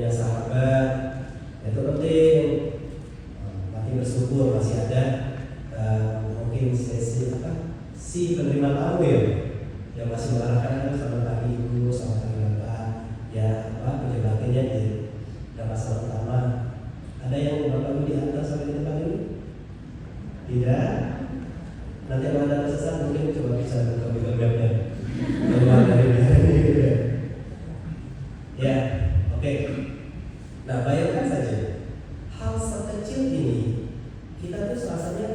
Ya sahabat, itu penting. Makin bersyukur masih ada mungkin si penerima tamu yang masih mengarahkan sama tadi ibu sama tadi bapak penyebabnya di masalah utama. Ada yang bapak ibu diantar sampai di tempat ini? Tidak. Nanti kalau ada sesat mungkin coba bisa buka webnya keluar dari ini. Ya, oke. Nah, bayangkan saja hal sekecil ini kita tuh rasanya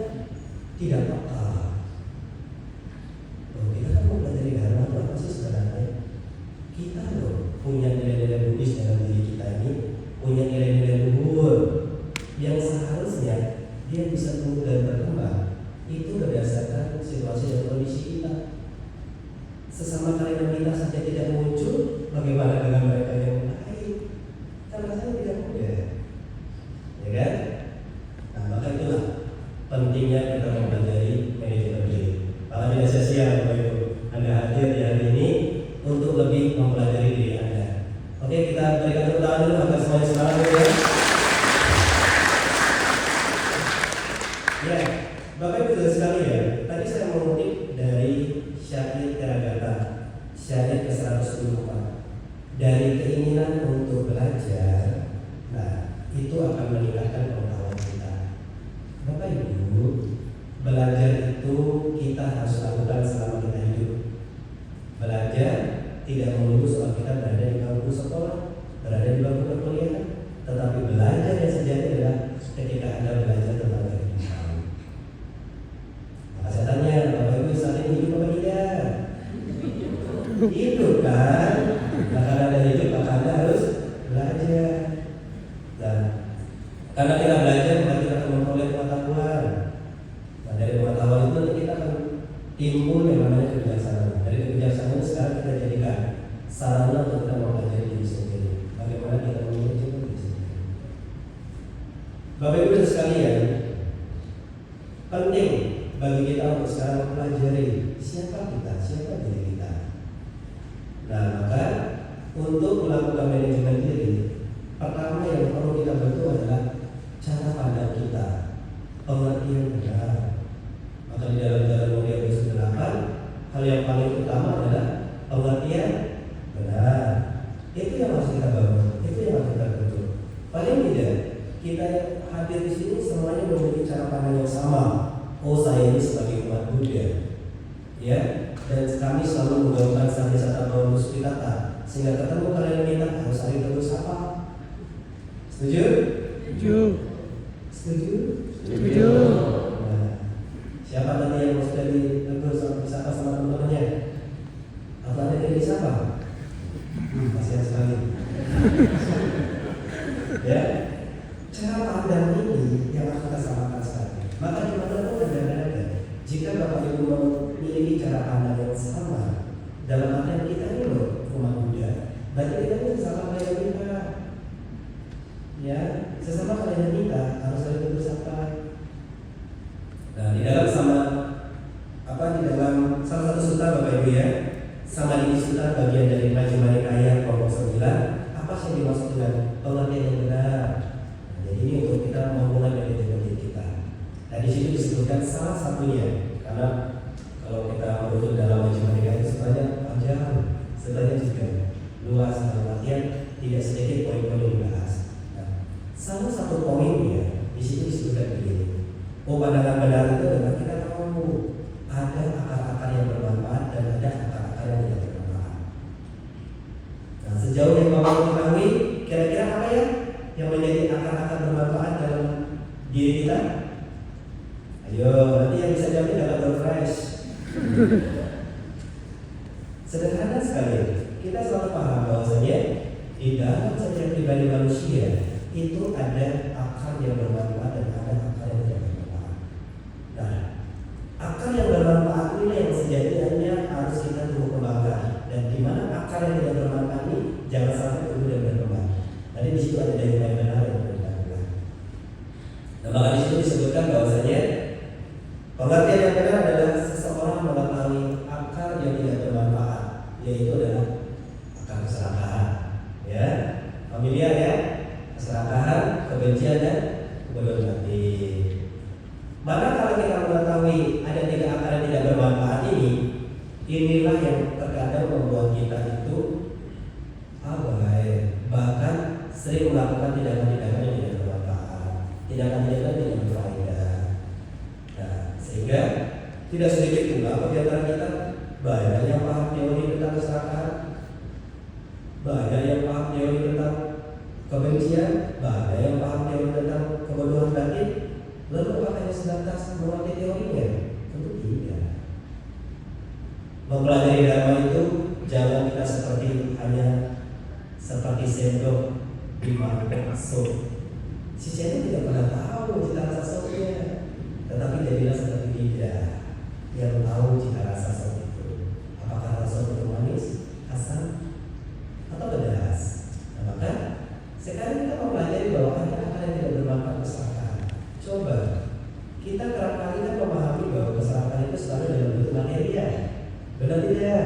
tidak peka. Kita kan mau belajar agama itu apa sih sebenarnya? Kita loh punya nilai-nilai Buddhis dalam diri kita ini, punya nilai-nilai luhur yang seharusnya dia bisa tumbuh dan berkembang itu berdasarkan situasi dan kondisi kita. Sesama kalian kita saja tidak muncul, bagaimana dengan mereka yang lain? Kan rasanya tidak mudah, ya kan? Nah, maka itulah pentingnya kita mempelajari manajemen diri. Maka tidak sia-sia Bapak Ibu Anda hadir di hari ini untuk lebih mempelajari diri Anda. Oke, kita berikan tepuk tangan dulu agar semuanya semangat ya. Ya, Bapak Ibu sekalian, tadi saya mengutip dari syair Theravada, syair ke-124. Dari keinginan untuk belajar, nah itu akan meningkatkan pengetahuan kita. Bapak Ibu, belajar itu kita harus lakukan selama kita hidup. Belajar tidak melulu soal kita berada di bangku sekolah, berada di bangku perkuliahan, tetapi belajar yang sejati adalah ketika Anda belajar tentang kehidupan. Maka saya tanya, Bapak Ibu saat ini hidup apa tidak? Hidup kan? Nah, karena Anda hidup, maka Anda harus belajar. Dan karena kita belajar, maka kita akan memperoleh pengetahuan. Nah, dari pengetahuan itu nanti kita akan timbul yang namanya kebijaksanaan. Dari kebijaksanaan itu sekarang kita jadikan sarana untuk kita mempelajari diri sendiri. Bagaimana kita memiliki diri sendiri. Bapak Ibu sekalian, penting bagi kita untuk sekarang mempelajari siapa kita, siapa diri kita. Nah, maka untuk melakukan manajemen diri, pertama yang perlu kita bentuk adalah cara pandang kita, pengertian benar. Maka di dalam Jalan Mulia Episode 8, hal yang paling utama adalah pengertian benar. Itu yang harus kita bangun, itu yang harus kita bentuk. Paling tidak kita hadir di sini semuanya memiliki cara pandang yang sama. Oh, saya ini sebagai umat Buddha, ya, dan kami selalu menggaungkan Sahyasata Puspitata, sehingga ketemu kalian kita harus saling terus sapa. Setuju? Setuju. Setuju? Setuju. Nah, siapa tadi yang sudah disapa sama teman-temannya? Atau ada yang disapa? Kasihan sekali. Ya, cara pandang ini yang akan kita samakan sekarang. Maka gimana pun ada jika Bapak Ibu memiliki cara pandang yang sama dalam artian kita ini loh umat Buddha, berarti kita ini sesama kalian kita, ya, sesama kalian kita harus saling bersapa. Nah, di dalam di dalam salah satu sutta Bapak Ibu ya, sama ini sutta bagian dari Majjhima Nikaya kelompok 9, apa sih yang dimaksud dengan pengertian yang benar? Nah, jadi ini untuk kita memulai manajemen diri kita. Nah, di situ disebutkan salah satunya, karena kalau kita merujuk dalam Majjhima Nikaya itu sebenarnya panjang, sebenarnya juga luas dalam artian tidak sedikit poin-poin yang dibahas. Nah, salah satu poinnya di situ disebutkan begini. Oh, pandangan benar itu adalah kita tahu ada akar-akar yang bermanfaat dan ada akar-akar yang tidak bermanfaat. Nah, sejauh yang Bapak ketahui, kira-kira apa ya yang menjadi akar-akar bermanfaat dalam diri kita? Ayo, nanti yang bisa jawabnya dapat refresh. Sederhana sekali, kita selalu paham bahwasanya di dalam setiap pribadi manusia itu ada akar yang bermanfaat dan ada akar yang tidak bermanfaat. Nah, akar yang bermanfaat ini yang sejatinya harus kita tumbuh kembangkan, dan di mana akar yang tidak bermanfaat ini jangan sampai tumbuh dan berkembang. Tadi di situ ada daya yang benar yang perlu dilakukan. Nah, maka di situ disebutkan bahwasanya pengertian yang benar adalah seseorang mengetahui akar yang tidak bermanfaat, yaitu adalah akar keserakahan, ya, familiar ya. keserakahan, kebencian dan kebodohan batin. Maka kalau kita mengetahui ada 3 akar yang tidak bermanfaat ini, inilah yang terkadang membuat kita itu abai, bahkan sering melakukan tindakan-tindakan yang tidak bermanfaat, tindakan-tindakan yang tidak berfaedah. Nah, sehingga tidak sedikit pula di antara kita banyak yang paham teori tentang keserakahan, banyak yang paham teori tentang kebencian, banyak yang paham teori tentang kebodohan batin. Lalu apakah yang sebatas mengerti teorinya? Tentu tidak. Mempelajari dharma itu jangan kita hanya seperti sendok di mangkok sup. Si sendok tidak pernah tahu cita rasa supnya, tetapi jadilah seperti lidah yang tahu cita rasa sup itu. Apakah rasa itu manis, asam, atau pedas? Nah, maka sekarang kita mempelajari bahwa ada akar yang tidak bermanfaat keserakahan. Coba kita kerap kali kan memahami bahwa keserakahan itu selalu dalam bentuk materi ya, benar tidak?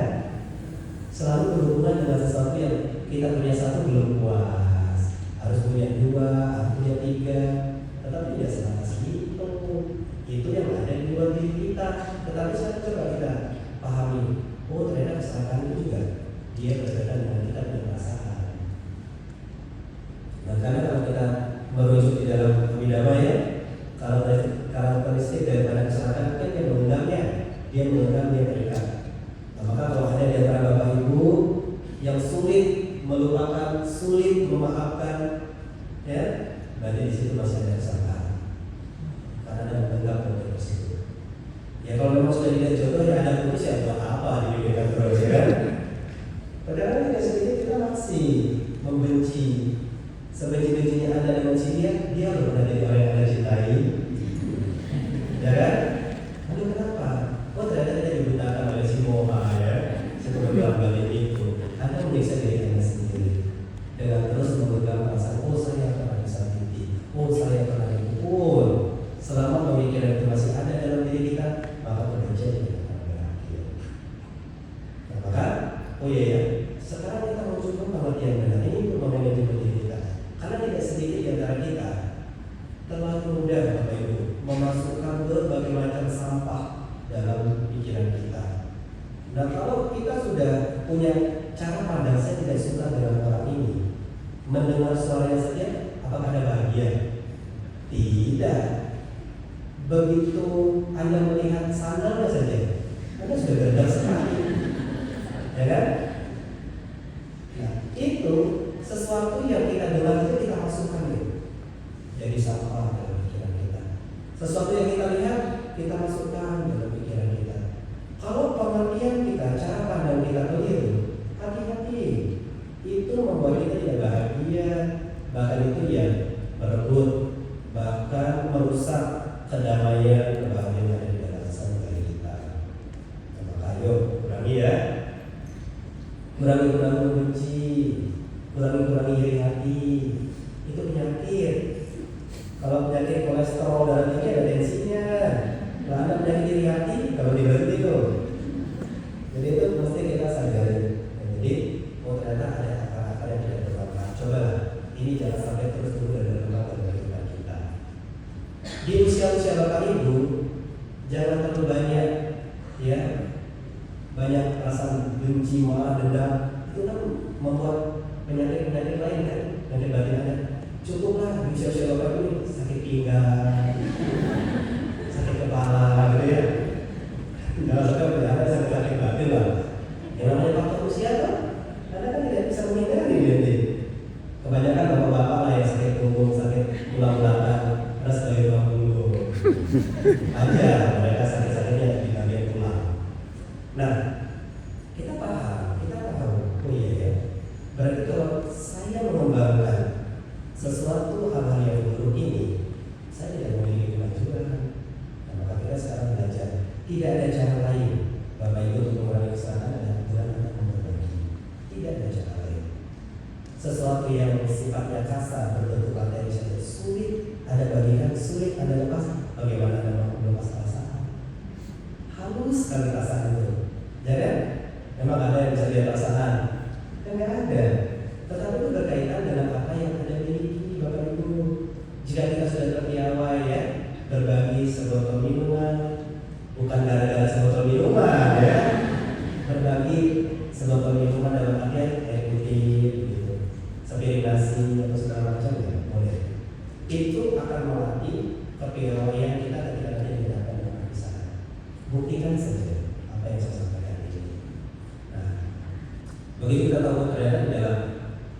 Selalu berhubungan dengan sesuatu yang kita punya satu belum puas, harus punya 2, harus punya 3, tetapi tidak sebatas itu. Itu yang ada di luar diri kita. Tetapi sekarang coba kita pahami, oh ternyata keserakahan itu juga dia berkaitan dengan kita punya perasaan. Nah, karena kalau kita merujuk di dalam Abhidhamma ya, kalau karakteristik daripada keserakahan kan dia mengundangnya, dia terikat. Nah, maka kalau ada di antara Bapak Ibu yang sulit melupakan, sulit memaafkan, ya, berarti di situ masih ada keserakahan. Karena ada menganggap jodoh tersebut. Ya kalau memang sudah tidak jodoh ya ada putus ya buat apa dipikirkan terus ya kan? Padahal tidak sedikit kita masih membenci. Sebenci-bencinya Anda dengan si dia loh pernah jadi orang yang Anda cintai, ya kan? Lalu kenapa? Oh ternyata kita dibutakan oleh si moha ya, setelah balik itu. Anda menyiksa diri Anda sendiri dengan terus memegang perasaan, oh saya pernah disakiti, oh saya pernah dipukul. Selama pemikiran itu masih ada dalam diri kita, maka kebencian tidak akan berakhir. Nah, maka, oh iya ya, sekarang kita menunjukkan pengertian benar ini untuk memanajemen diri kita. Karena tidak sedikit di antara kita terlalu mudah Bapak Ibu memasukkan berbagai macam sampah dalam pikiran kita. Nah kalau kita sudah punya cara pandang, saya tidak suka dengan orang ini, mendengar suaranya saja, apakah ada bahagia? Tidak. Begitu Anda melihat sandalnya saja, Anda sudah gerdang sekali, ya kan? Nah itu sesuatu yang kita dengar itu kita masukkan ya, jadi sampah dalam pikiran kita. Sesuatu yang kita lihat kita masukkan dalam pikiran kita. Kalau pengertian kita, cara pandang kita keliru, hati-hati. Itu membuat kita tidak bahagia, bahkan itu ya berebut, bahkan merusak kedamaian, kebahagiaan yang ada di dalam sehari kita. Maka ayo kurangi ya, kurangi benci, kurangi iri hati. Itu penyakit. Kalau penyakit kolesterol darah tinggi ada tensinya. Nah, ada penyakit iri hati kalau diberhenti tuh. Jadi itu mesti kita sadari. Jadi oh ternyata ada akar-akar yang tidak bermanfaat. Coba ini jangan sampai terus dari rumah dan kehidupan kita. Di usia-usia Bapak Ibu jangan terlalu banyak ya, banyak perasaan benci, marah, dendam. Itu kan membuat penyakit lain kan, penyakit batin Anda. Cukuplah di usia-usia Bapak ini sakit pinggang, sakit kepala gitu ya. Jangan sampai ada sakit batin lah. Yang namanya faktor usia kan, Anda kan tidak bisa menghindari nanti. Kebanyakan bapak-bapak lah yang sakit punggung, sakit tulang belakang, terus dari tulang punggung. Aja mereka sakit-sakitnya di bagian tulang. Nah, kita paham. Oh iya ya. Berarti kalau saya mengembangkan sesuatu hal-hal yang buruk ini, saya tidak memiliki kemajuan. Nah, maka kita sekarang belajar. Tidak ada cara lain Bapak Ibu untuk mengurangi kesalahan adalah dengan Anda berbagi. Tidak ada cara lain. Sesuatu yang sifatnya kasar, berbentuk materi saja sulit Anda bagikan, sulit Anda lepas. Bagaimana Anda mau melepas perasaan? Halus sekali perasaan itu. Jangan. Memang ada yang bisa lihat perasaan? Enggak ada. Tetapi itu berkaitan dengan apa yang Anda miliki. meditasi atau segala macam ya boleh. Itu akan melatih kepiawaian kita ketika nanti dihadapkan dengan kebiasaan. Buktikan saja apa yang saya sampaikan ini. Nah, begitu kita tahu ternyata di dalam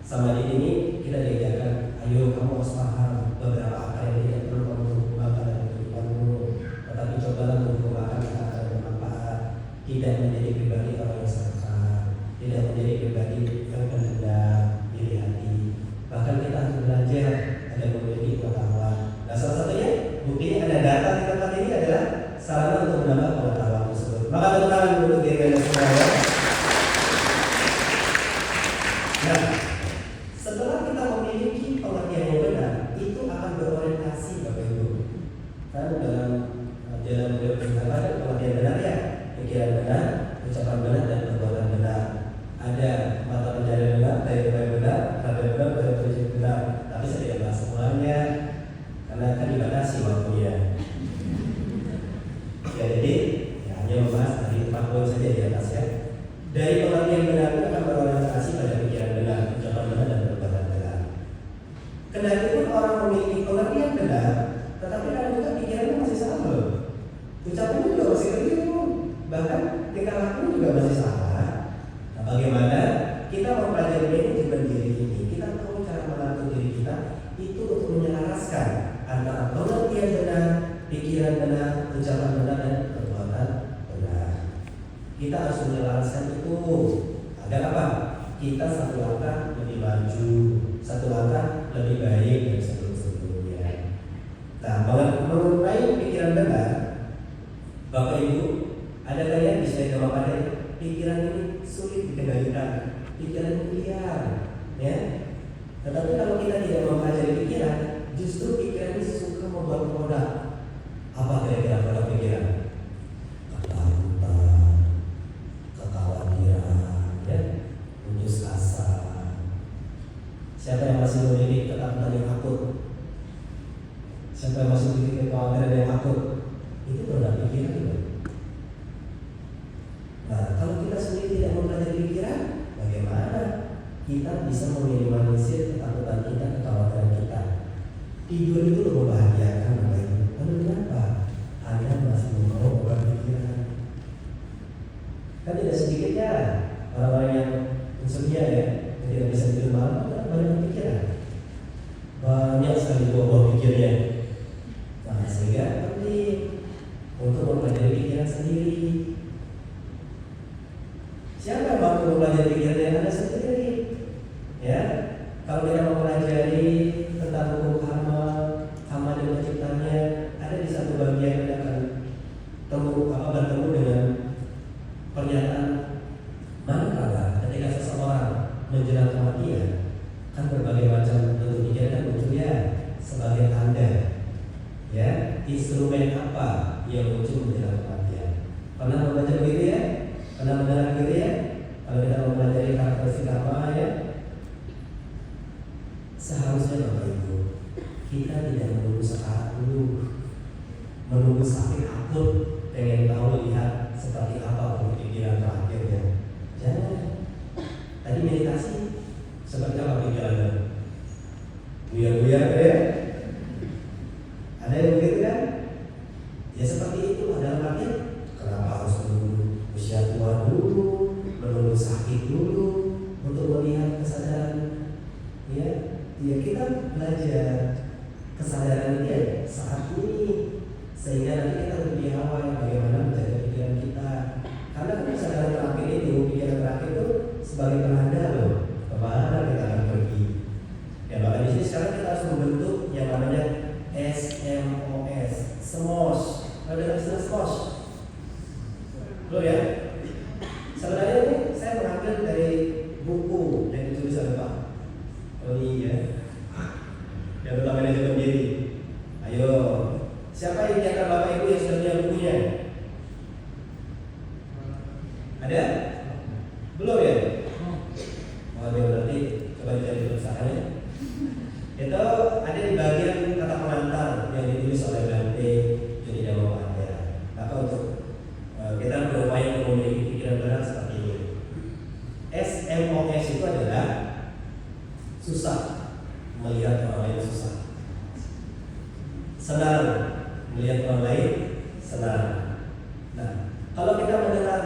samadhi ini kita diajarkan, ayo kamu harus paham beberapa akar yang tidak perlu kamu gunakan dalam kehidupanmu, tetapi cobalah menggunakan akar yang bermanfaat, tidak menjadi pribadi orang yang serakah, tidak menjadi pribadi yang pendendam diri hati. Bahkan kita harus belajar agar memiliki pengetahuan. Nah, salah satunya buktinya ada data di tempat ini adalah sarana untuk menambah pengetahuan tersebut. Maka tepuk tangan dulu diri Anda semua ya. Nah, setelah kita memiliki pengertian yang benar, itu akan berorientasi Bapak Ibu. Kan dalam jalan beliau berkata ada pengertian benar ya, pikiran benar, ucapan benar dan perbuatan benar. Ada mata pencaharian benar, daya upaya benar, kata benar, bahasa tulis benar. Tapi saya tidak bahas semuanya karena kan dibatasi waktunya. Ya, jadi ya, hanya membahas dari 4 poin saja di atas ya. Dari pengertian benar itu akan berorientasi pada pikiran benar, ucapan benar dan perbuatan benar. Kendati pun orang memiliki pengertian benar, tetapi kadang juga pikirannya masih salah loh. Ucapannya juga masih keliru, bahkan tingkah lakunya juga masih salah. Nah, bagaimana kita mempelajari manajemen diri ini? Kita tahu cara mengatur diri kita itu untuk menyelaraskan antara pengertian benar, pikiran benar, ucapan benar dan perbuatan benar. Kita harus menyelaraskan itu agar apa? Kita satu langkah lebih maju, satu langkah lebih baik dari sebelum-sebelumnya. Nah, mengenai pikiran benar, Bapak Ibu, ada kalian bisa mengatakan pikiran ini sulit dikendalikan, pikiran ini liar, ya. Tetapi kalau kita tidak mempelajari pikiran, justru pikiran ini suka membuat produk. Apa kira-kira produk pikiran? Ketakutan, kekhawatiran, ya, putus asa. Siapa yang masih memiliki ketakutan yang akut? Siapa yang masih memiliki kekhawatiran yang akut? Itu produk pikiran juga. Nah, kalau kita sendiri tidak mempelajari pikiran, bagaimana kita bisa meminimalisir ketakutan kita, kekhawatiran kita? Tidur itu lebih membahagiakan, Bapak Ibu. Lalu kenapa Anda masih mau berpikiran? Kan tidak sedikitnya orang-orang yang insomnia ya, yang tidak bisa tidur malam, kan banyak pikiran. Banyak sekali buah-buah pikirnya. Nah, sehingga penting untuk mempelajari pikiran sendiri. Siapa yang mampu mempelajari pikiran Anda sendiri? Ya, kalau kita mempelajari tentang hukum karma dan penciptanya, ada di satu bagian yang akan bertemu dengan pernyataan manakala ketika seseorang menjelang kematian, kan berbagai macam bentuk pikiran kan muncul ya sebagai tanda, ya instrumen apa yang muncul menjelang kematian. Pernah membaca begitu ya? Pernah mendengar begitu ya? Kalau kita mempelajari karakteristik karma ya, seharusnya Bapak Ibu kita tidak menunggu saat dulu, menunggu sakit akut, pengen tahu lihat seperti apa pikiran terakhirnya. Jangan. Tadi meditasi seperti apa pikirannya? Buyar-buyar ya? Ada yang begitu kan? Ya seperti itu. Dalam artian kenapa harus menunggu usia tua dulu, menunggu sakit dulu untuk melihat kesadaran? Ya kita belajar kesadaran ini saat ini, sehingga nanti kita lebih awal bagaimana menjaga pikiran kita. Karena kesadaran terakhir itu, pikiran terakhir itu sebagai penanda loh kemana kita akan pergi. Ya bahkan di sini sekarang kita harus membentuk yang namanya SMOS, SMOS. Ada istilah SMOS? Belum ya? Sebenarnya ini saya mengambil dari buku yang ditulis oleh Pak Roni ya, yang tentang manajemen diri. Ayo, siapa yang diantara Bapak Ibu yang sudah punya bukunya? Ada? Belum ya? Oh, dia berarti coba dicari tulisannya. Itu ada di bagian kata pengantar yang ditulis oleh Bante Joni Dhammapada. Maka untuk kita berupaya untuk memiliki pikiran benar seperti ini. SMOS itu adalah susah, melihat orang lain susah. Senang melihat orang lain senang. Nah, kalau kita mendengar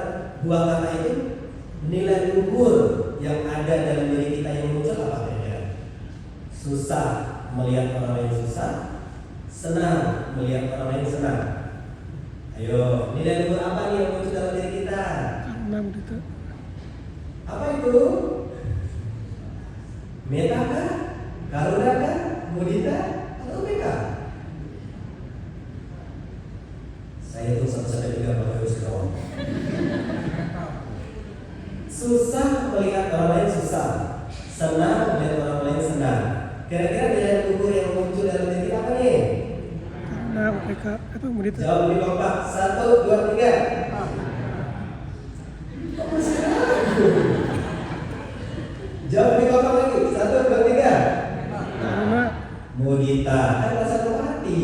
dua kata itu, nilai luhur yang ada dalam diri kita yang muncul apa ya? Susah melihat orang lain susah, senang melihat orang lain senang. Ayo, nilai luhur apa nih yang muncul dalam diri kita? Karena begitu. Apa itu? Meta kah? Karuna kah? Mudita? Atau UPK? Saya itu satu-satunya juga pakai kawan. Susah melihat orang lain susah, senang melihat orang lain senang. Kira-kira nilai luhur yang muncul dalam diri kita apa nih? Karena UPK apa Mudita? Jawab di kompak. 1, 2, 3. Kok masih ragu? Jawab di kompak lagi. 1, 2, 3. Karena Mudita. Kan rasa hati.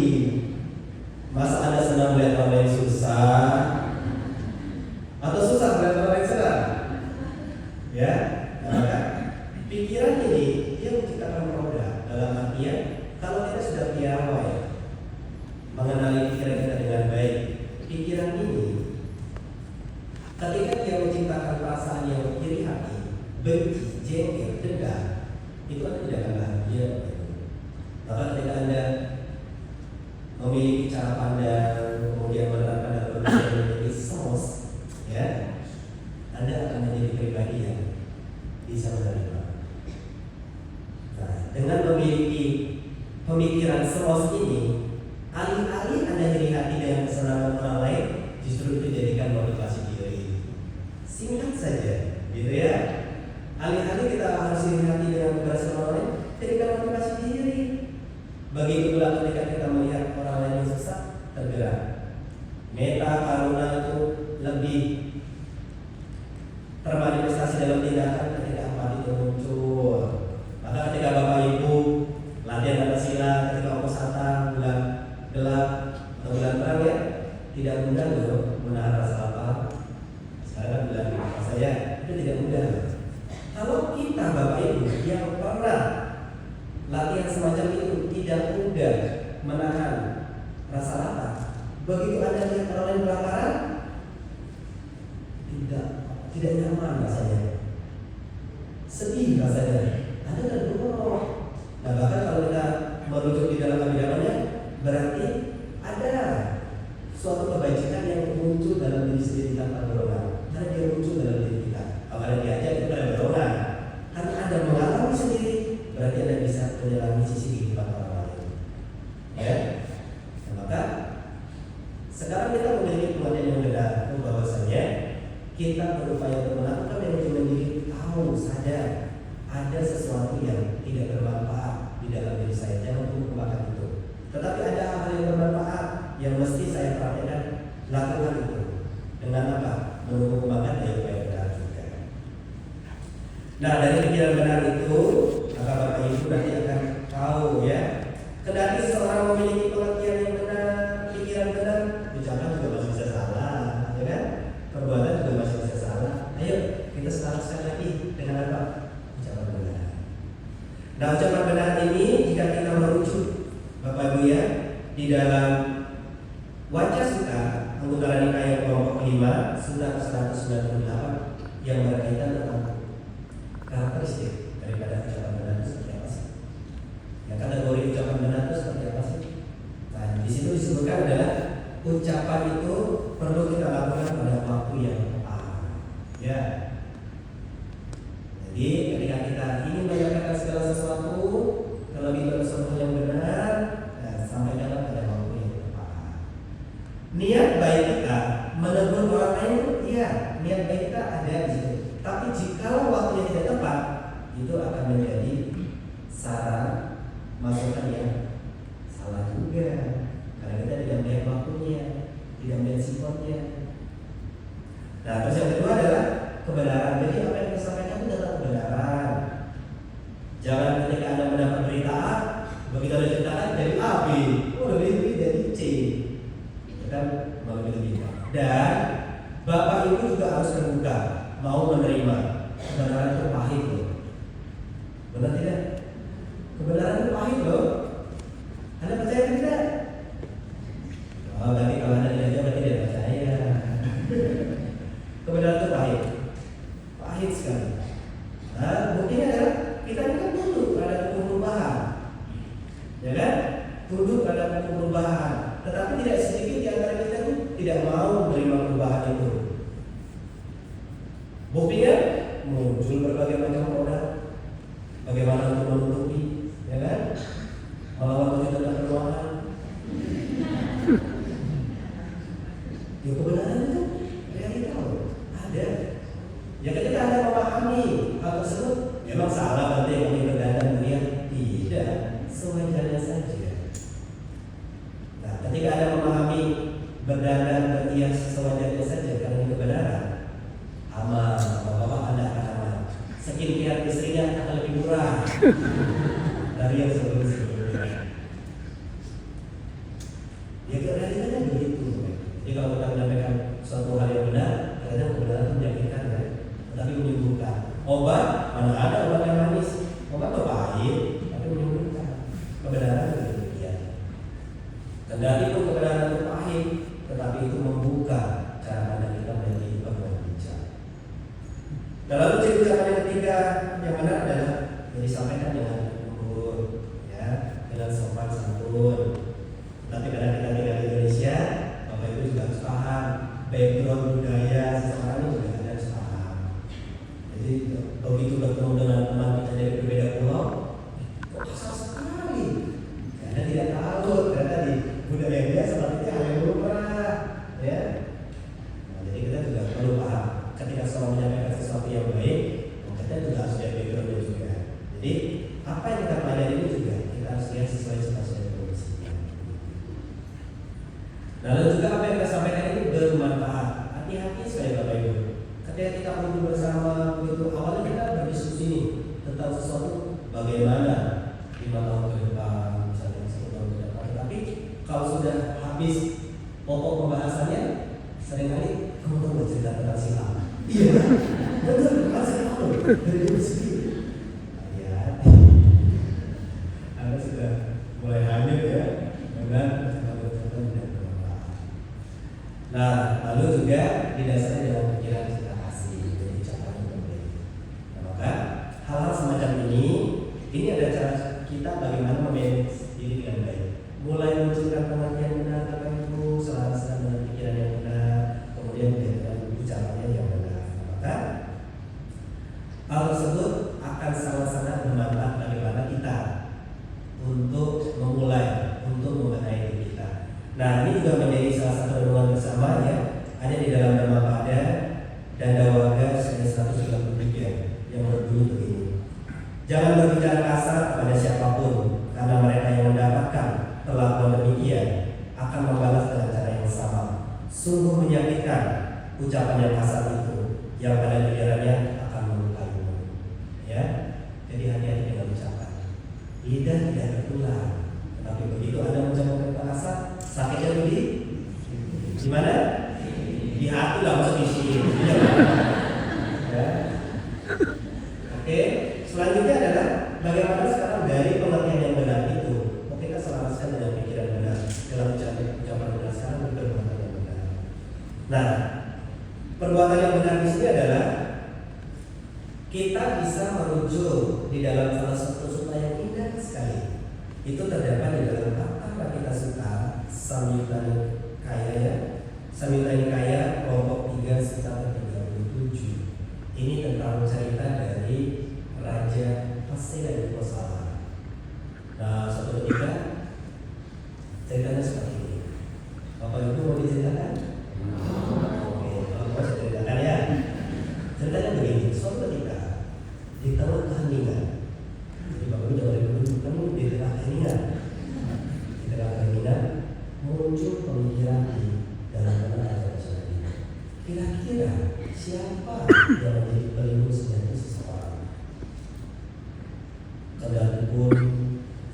Masa Anda senang melihat orang lain susah? Atau susah melihat orang lain senang? Ya, maka pikiran ini dia menciptakan roda dalam artian kalau kita sudah piawai mengenali pikiran kita dengan baik, pikiran ini ketika dia menciptakan perasaan yang iri hati, benci, jengkel, dendam, itu Anda tidak akan bahagia. Maka ketika Anda memiliki cara pandang, kemudian menerapkan dalam memiliki sos, ya, Anda akan menjadi pribadi yang bisa menerima. Nah, dengan memiliki pemikiran sos ini, alih-alih Anda iri hati dengan kesenangan orang lain, justru itu dijadikan motivasi diri. Singkat saja, gitu ya. Alih-alih kita harus iri hati dengan keberhasilan orang lain, jadikan motivasi diri. Begitu pula ketika kita melihat orang lain yang susah, tergerak. Meta karuna itu lebih termanifestasi dalam tindakan ketika empati itu muncul. Maka ketika Bapak Ibu latihan Pancasila ketika Oposata bulan gelap atau bulan terang ya, tidak mudah loh menahan rasa lapar. Sekarang bulan apa saya itu tidak mudah. Kalau kita Bapak Ibu yang pernah latihan semacam itu tidak mudah menahan rasa lapar, begitu Anda lihat orang lain kelaparan, tidak nyaman rasanya, sedih rasanya, Anda terdorong. Nah bahkan kalau kita merujuk di dalam kebijakannya, berarti ada suatu kebajikan yang muncul dalam diri sendiri tanpa dorongan, karena dia muncul dalam diri kita. Kalau diajak itu ada dorongan, karena Anda mengalami sendiri, berarti Anda bisa menyelami sisi kehidupan orang lain. Ya, nah, maka sekarang kita memiliki pengertian yang benar bahwasanya kita berupaya untuk melakukan manajemen diri, tahu sadar ada sesuatu yang tidak bermanfaat di dalam diri saya, jangan untuk kembangkan itu. Tetapi ada hal yang bermanfaat yang mesti saya perhatikan, lakukan itu. Dengan apa? Menunggu kembangkan daya upaya benar juga. Nah dari pikiran benar itu, maka Bapak Ibu nanti akan tahu ya. Kendati seseorang memiliki pengertian yang benar, pikiran benar, ucapan juga masih bisa salah, ya kan? Perbuatan juga masih bisa salah. Ayo kita selaraskan lagi dengan apa? Ucapan benar. Nah ucapan benar ini jika kita merujuk Bapak Ibu ya di dalam Wacasutta Anguttara Nikaya kelompok 5 surat 198 yang berkaitan tentang karakteristik daripada ucapan benar itu seperti apa sih? Yang kategori ucapan benar itu seperti apa sih? Nah di situ disebutkan adalah ucapan itu perlu kita lakukan pada waktu yang tepat. Ya. Jadi ketika kita ingin menyampaikan segala sesuatu, terlebih dalam sesuatu yang benar, sampaikanlah pada waktu yang tepat. Niat baik kita menegur orang lain, iya, niat baik kita ada di situ. Tapi jika waktunya tidak tepat, itu akan menjadi saran masukan yang salah juga. Karena kita tidak melihat waktunya, tidak melihat sifatnya. Nah, terus yang kedua adalah kebenaran. Jadi apa yang kita sampaikan itu adalah kebenaran. Jangan ketika Anda mendapat berita A, begitu Anda ceritakan dari A, B, lebih dari C, kan malah lebih. Dan Bapak Ibu juga harus terbuka, mau menerima kebenaran itu pahit loh. Benar tidak? Kebenaran itu pahit loh. Anda percaya tidak? Oh, berarti kalau Anda tidak jawab berarti tidak percaya. Kebenaran itu pahit, pahit sekali. Nah, buktinya adalah kita ini kan tunduk terhadap hukum perubahan, ya kan? Tunduk terhadap hukum perubahan. Tetapi tidak sedikit di antara kita itu tidak mau menerima perubahan itu. Buktinya muncul berbagai macam produk. Bagaimana untuk menutupi, ya kan? Melawan tuntutan keuangan. Ya kebenaran itu realita ada. Ya ketika Anda memahami hal tersebut, memang salah berarti kami berdandan dunia tidak, sewajarnya saja. Nah, ketika Anda memahami berdandan berhias sewajarnya saja karena ini kebenaran, aman, bapak-bapak Anda akan aman. Skincare istrinya akan lebih murah dari yang sebelum-sebelumnya. Ya realitanya begitu. Jadi kalau kita menyampaikan suatu hal yang benar, kadang kebenaran itu menyakitkan ya, tetapi menyembuhkan. Obat, mana ada obat yang manis? Obat itu pahit, tapi menyembuhkan. Kebenaran itu demikian. Kendali pun kebenaran itu pahit, tetapi itu membuka cara pandang kita menjadi hidup yang bijak. Dalam ciri ucapan yang ketiga yang benar adalah yang disampaikan dengan lembut, ya, dengan sopan santun. Tapi karena kita tinggal di Indonesia, Bapak Ibu juga harus paham background budaya seseorang itu juga harus paham. Jadi begitu bertemu dengan teman kita dari berbeda pulau, kok kasar sekali. Karena tidak tahu ternyata di budaya dia seperti itu hal yang lumrah, ya. Nah, jadi kita juga perlu paham ketika seorang menyampaikan sesuatu yang baik, kita juga harus lihat backgroundnya juga. Jadi apa yang kita pelajari ini juga kita harus lihat sesuai situasi dan kondisinya. Lalu juga apa yang kita sampaikan ini bermanfaat. Hati-hati sekali Bapak Ibu. Ketika kita kumpul bersama begitu, awalnya kita berdiskusi nih tentang sesuatu bagaimana 5 tahun ke depan, misalnya 10 tahun ke depan. Tetapi kalau sudah habis pokok pembahasannya, seringkali kamu tahu nggak cerita tentang silam? Iya, betul. Kan saya tahu dari dulu sendiri. Ya, Anda sudah mulai hanyut ya dengan cerita-cerita dan bermanfaat. Nah, lalu juga didasari dalam pikiran cinta kasih, jadi ucapan yang baik. Nah, maka hal-hal semacam ini ada cara kita bagaimana memanage diri dengan baik. Mulai munculkan pengertian benar Bapak Ibu, selaras dengan pikiran yang benar, kemudian dengan ucapannya yang benar. Maka hal tersebut akan sangat-sangat bermanfaat bagaimana kita untuk memulai, untuk mengenai diri kita. Nah, ini juga menjadi salah satu renungan bersama ya, ada di dalam nama Pada dan Dawaga 133 yang berbunyi begini. Jangan berbicara kasar kepada siapapun, karena mereka yang mendapatkan perlakuan demikian akan membalas dengan cara yang sama. Sungguh menyakitkan ucapan yang kasar itu, yang pada gilirannya akan melukaimu. Ya, jadi hati-hati dengan ucapan. Lidah tidak tertular, tetapi begitu Anda mengucapkan kata kasar, sakitnya di mana? Di hati lah, maksud di sini. Ya. Oke, selanjutnya adalah bagaimana sekarang dari pengertian yang benar itu, kita selaraskan dengan pikiran benar dalam ucapan benar sekarang dan perbuatan yang benar. Nah, perbuatan yang benar di sini adalah kita bisa merujuk di dalam salah satu sutra yang indah sekali. Itu terdapat di dalam kata kita suka Samyutta Nikaya, Samyutta Nikaya kelompok 3 sekitar 37. Ini tentang cerita dari Raja Hasena di Kosala. Nah, suatu ketika ceritanya seperti ini. Bapak Ibu mau diceritakan? Oke, kalau mau saya ceritakan ya. Ceritanya begini, suatu ketika di tengah keheningan. Jadi Bapak Ibu jangan dulu, kamu di tengah keheningan. Di tengah keheningan muncul pemikiran di dalam benak Raja Hasena ini. Kira-kira siapa yang menjadi pelindung sejati seseorang? Kedatipun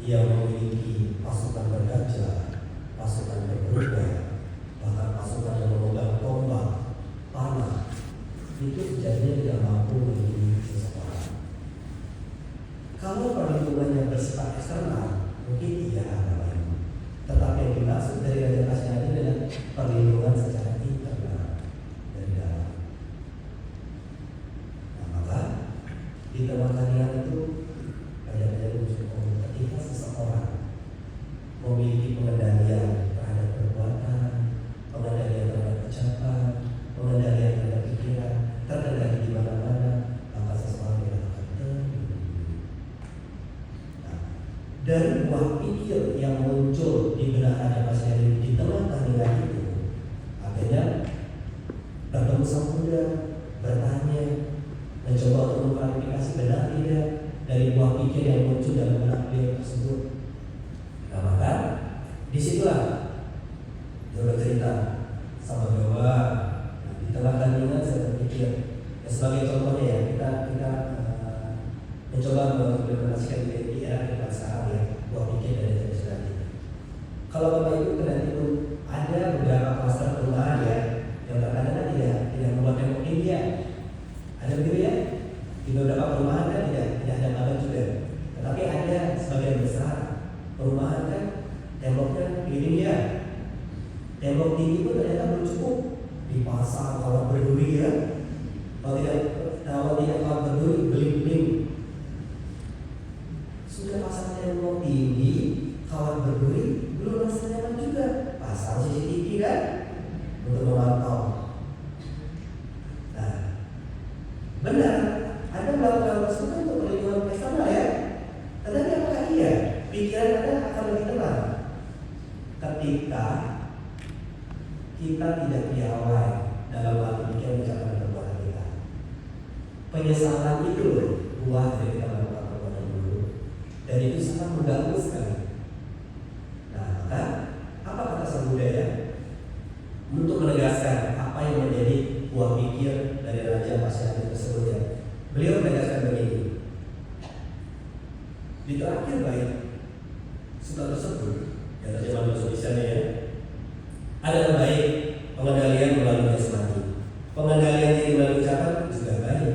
ia memiliki pasukan bergajah, pasukan berkuda, bahkan pasukan yang memegang tombak, panah, itu sejatinya tidak mampu melindungi seseorang. Kalau perlindungan yang bersifat eksternal, dimaksud dari raja Kasnyadi adalah perlindungan secara internal dari dalam. Nah, maka di tengah kalian itu raja-raja muncul ketika seseorang memiliki pengendalian terhadap perbuatan, pengendalian terhadap ucapan, pengendalian terhadap pikiran, terkendali di mana-mana, maka seseorang dikatakan terlindungi. Nah, dari buah pikir yang muncul di benak Raja Kasnyadi di tengah tahlilan itu, akhirnya bertemu sang Buddha, bertanya, mencoba untuk mengklarifikasi benar tidak dari buah pikir yang muncul dalam benak beliau tersebut. Nah, maka disitulah dia bercerita sama bahwa di tengah kandungan saya berpikir ya, sebagai contohnya ya kita mencoba mengimplementasikan di era kita sekarang ya, buah pikir dari jenis tadi. Kalau Bapak Ibu nanti pun ada beberapa kluster perumahan ya yang terkadang tidak membuat tembok tinggi ya, ada begitu ya, di beberapa perumahan kan tidak ada pagar juga, tetapi ada sebagian besar perumahan kan temboknya tinggi ya. Tembok tinggi pun ternyata belum cukup, dipasang kawat berduri ya. Kalau tidak kawat berduri, beling-beling. Sudah pasang tembok tinggi, kawat berduri, belum rasa nyaman juga. Pasang CCTV kan untuk memantau. Nah, benar, Anda melakukan tersebut untuk perlindungan eksternal ya. Tetapi apakah iya pikiran Anda akan lebih tenang ketika kita tidak piawai dalam hal pikiran, ucapan, dan perbuatan kita? Penyesalan itu loh buah dari kita melakukan perbuatan dulu, dan itu sangat mengganggu sekali. Nah, maka apa kata sang Buddha ya? Untuk menegaskan apa yang menjadi buah pikir dari Raja Kasnyadi tersebut ya, beliau menegaskan begini. Di terakhir bait surat tersebut yang terjemahan bahasa Indonesia ya, adalah baik pengendalian melalui jasmani, pengendalian diri melalui ucapan juga baik,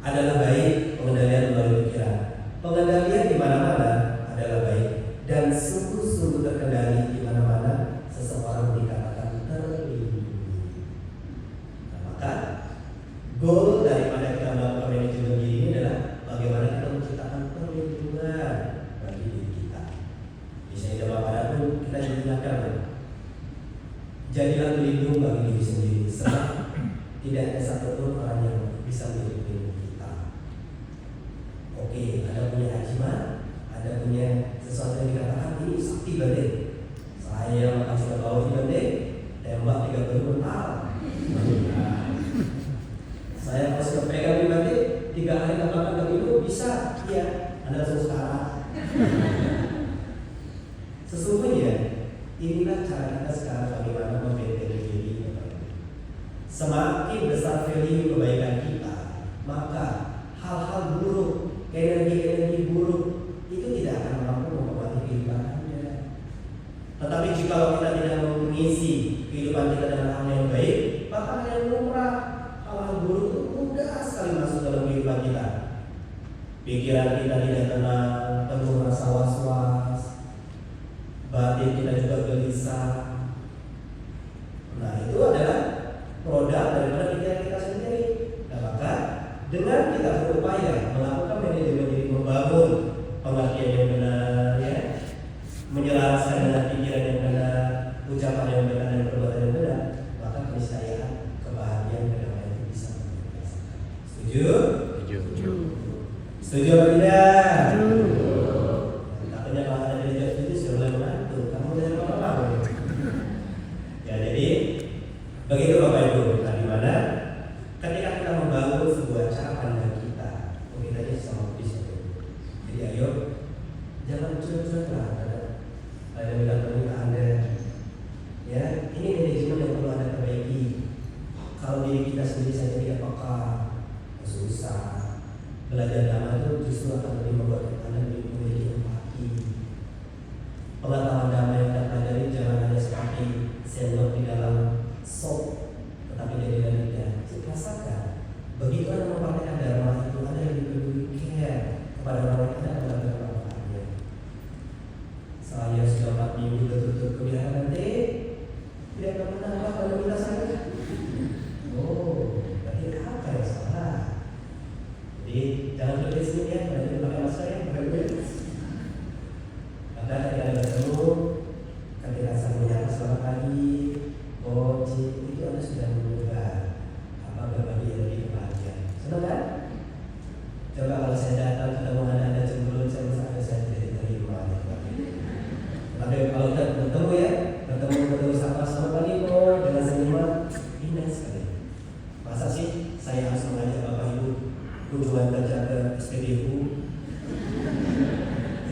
adalah baik pengendalian melalui pikiran, pengendalian di mana-mana adalah baik, dan sungguh-sungguh terkendali di mana-mana seseorang dikatakan terlindungi. Nah, maka goal daripada kita melakukan manajemen diri ini adalah bagaimana kita menciptakan perlindungan bagi diri kita. Misalnya dalam pada pun kita diingatkan, jadilah pelindung bagi diri sendiri, sebab tidak ada satupun orang yang bisa menjadi pelindung kita. Oke, Anda punya ajiman, Anda punya sesuatu yang dikatakan ini sakti banding. Saya makan sudah tahu di banding, tembak 30 mental. Saya kalau sudah pegang di banding 3 hari tambahkan ke itu bisa, iya. Anda langsung sekarang. Sesungguhnya inilah cara kita sekarang bagaimana membentengi diri. Semakin besar value kebaikan kita, maka hal-hal buruk, energi-energi buruk itu tidak akan mampu mempengaruhi kehidupan Anda. Tetapi jika kita tidak mengisi kehidupan kita dengan hal yang baik, maka yang lumrah, hal-hal buruk itu mudah sekali masuk dalam kehidupan kita. Pikiran kita tidak tenang, penuh rasa was-was, batin kita juga gelisah. Nah, itu adalah produk daripada pikiran kita sendiri. Nah, maka dengan kita berupaya melakukan manajemen diri, membangun pengertian yang benar ya, menyelaraskan dengan pikiran yang benar, ucapan yang benar, dan perbuatan yang benar, maka keniscayaan kebahagiaan kedamaian itu bisa dirasakan. Setuju? Setuju. Setuju apa tidak? Setuju. Takutnya kalau ada yang jawab setuju sudah mulai mengantuk. Kamu udah apa-apa? Ya, jadi begitu Bapak Ibu. Nah, di mana ketika kita membangun sebuah cara pandang kita, kita aja sama bisa. Jadi ayo jangan curhat lah pada minat Anda. Ya, ini manajemen yang perlu Anda perbaiki. Kalau diri kita sendiri saja tidak peka, susah. Belajar dhamma itu justru akan lebih membuat Anda memiliki empati. Pengetahuan dhamma yang kita pelajari jangan hanya seperti sendok di dalam sop, tetapi dari lidah. Rasakan, begitu Anda mempraktikkan dharma itu, Anda lebih peduli care kepada orang yang Anda belajar manfaatnya. Saya sudah 4 minggu bertutur kebiasaan nanti tidak pernah apa pada minta saya. Oh, berarti apa yang salah? Jadi jangan berpikir sendiri ya, nanti pakai masker ya, pakai duit. Maka ketika Anda bertemu, ketika saya menyapa selamat pagi, itu Anda sudah menunjukkan apa berbagi yang lebih kebahagiaan. Senang kan? Coba kalau saya datang ketemu Anda cemburu, saya merasa saya tidak diterima. Tapi kalau kita bertemu ya, bertemu sama pagi kok dengan senyuman, indah sekali. Masa sih saya harus mengajak Bapak Ibu kunjungan kerja ke SPBU?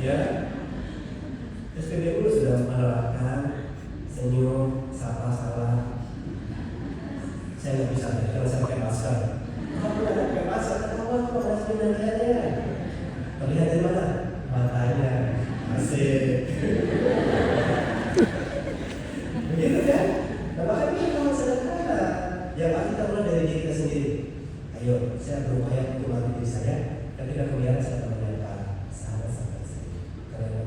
Ya, SPBU sudah menerapkan senyum, sapa salam. Saya nggak bisa karena saya pakai masker. Kamu nggak pakai masker, kamu apa masker nanya? Terlihat dari mana? Matanya. Asik. Begitu kan? Nah, makanya kita mau sederhana. Yang pasti kita mulai dari diri kita sendiri. Ayo, saya berupaya untuk melatih diri saya. Ketika kemudian saya akan menyapa sahabat-sahabat saya. Karena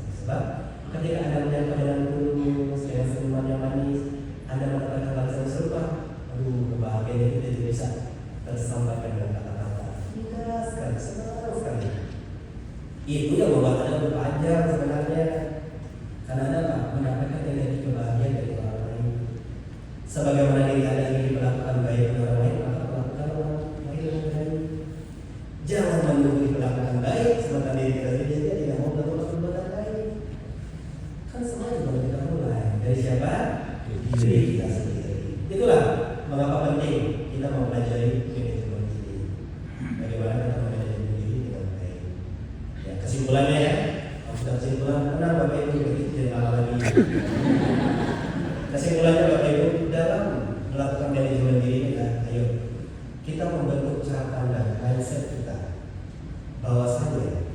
sebab ketika Anda menyapa dengan tulus, dengan senyuman yang manis, Anda mendapatkan balasan yang serupa. Aduh, kebahagiaan itu tidak bisa tersampaikan dengan kata-kata. Indah sekali, senang sekali. Itu yang membuat Anda berpanjang sebenarnya. Karena Anda mendapatkan energi kebahagiaan dari orang lain. Sebagaimana diri Anda ingin melakukan baik pada orang lain, maka melakukan orang lain dengan baik. Jangan menunggu diperlakukan baik sementara diri kita sendiri tidak mau melakukan perbuatan baik. Kan semua juga kita mulai dari siapa? Diri kita sendiri. Itulah mengapa penting kita mempelajari manajemen diri. Bagaimana kita manajemen diri dengan baik. Ya, kesimpulannya ya, sudah kesimpulan benar Bapak Ibu jadi lama lagi. Kesimpulannya Bapak Ibu dalam melakukan manajemen diri kita, ayo kita membentuk cara pandang mindset kita bahwasanya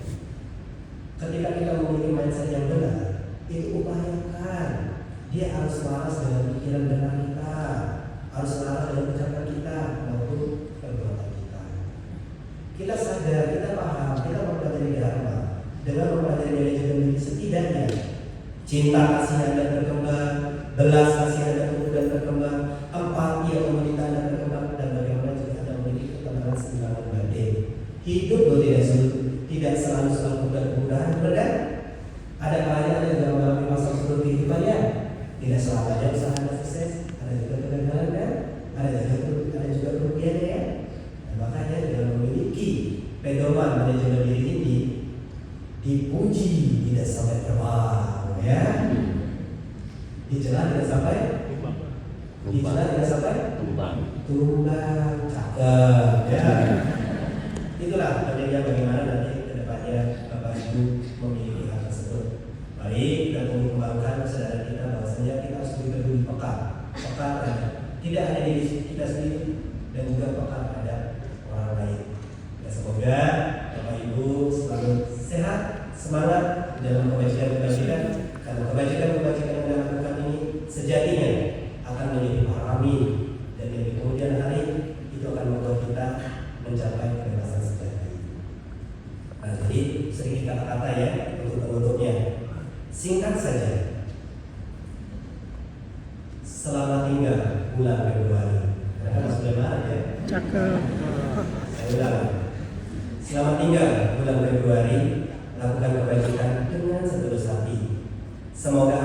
ketika kita memiliki mindset yang benar, itu upayakan dia harus selaras dengan pikiran benar kita, harus selaras dengan ucapan kita maupun perbuatan kita. Kita sadar, kita paham, kita mempelajari dharma. Dengan mempelajari manajemen diri setidaknya cinta kasih Anda berkembang, belas kasih Anda kemudian berkembang, empati yang memerintah Anda berkembang, dan bagaimana juga Anda memiliki ketenangan seimbangan batin. Hidup tidak selalu mudah-mudahan, benar kan? Ada kalanya Anda juga mengalami masa sulit kehidupannya. Tidak selamanya usaha Anda sukses, ada juga kegagalan kan? Ada juga kerugian ya. Dan makanya dalam memiliki pedoman manajemen diri ini dipuji tidak sampai terbang, ya. Dicela tidak sampai tumbang, cakep, ya. Itulah pentingnya bagaimana nanti kedepannya Bapak Ibu memiliki hal tersebut. Mari kita mengembangkan kesadaran kita bahwasanya kita harus lebih peduli peka tidak hanya diri kita sendiri dan juga peka terhadap orang lain. Ya, semoga Bapak Ibu selalu sehat, semangat dalam kebajikan, karena kebajikan yang Anda lakukan ini sejatinya akan menjadi parami, dan di kemudian hari itu akan membuat kita mencapai kebebasan sejati. Nah, jadi sedikit kata-kata ya untuk penutupnya. Singkat saja. Selamat tinggal bulan Februari. Karena sudah Maret ya. Cakep. Saya ulang. Selamat tinggal bulan Februari. Lakukan kebajikan dengan setulus hati. Semoga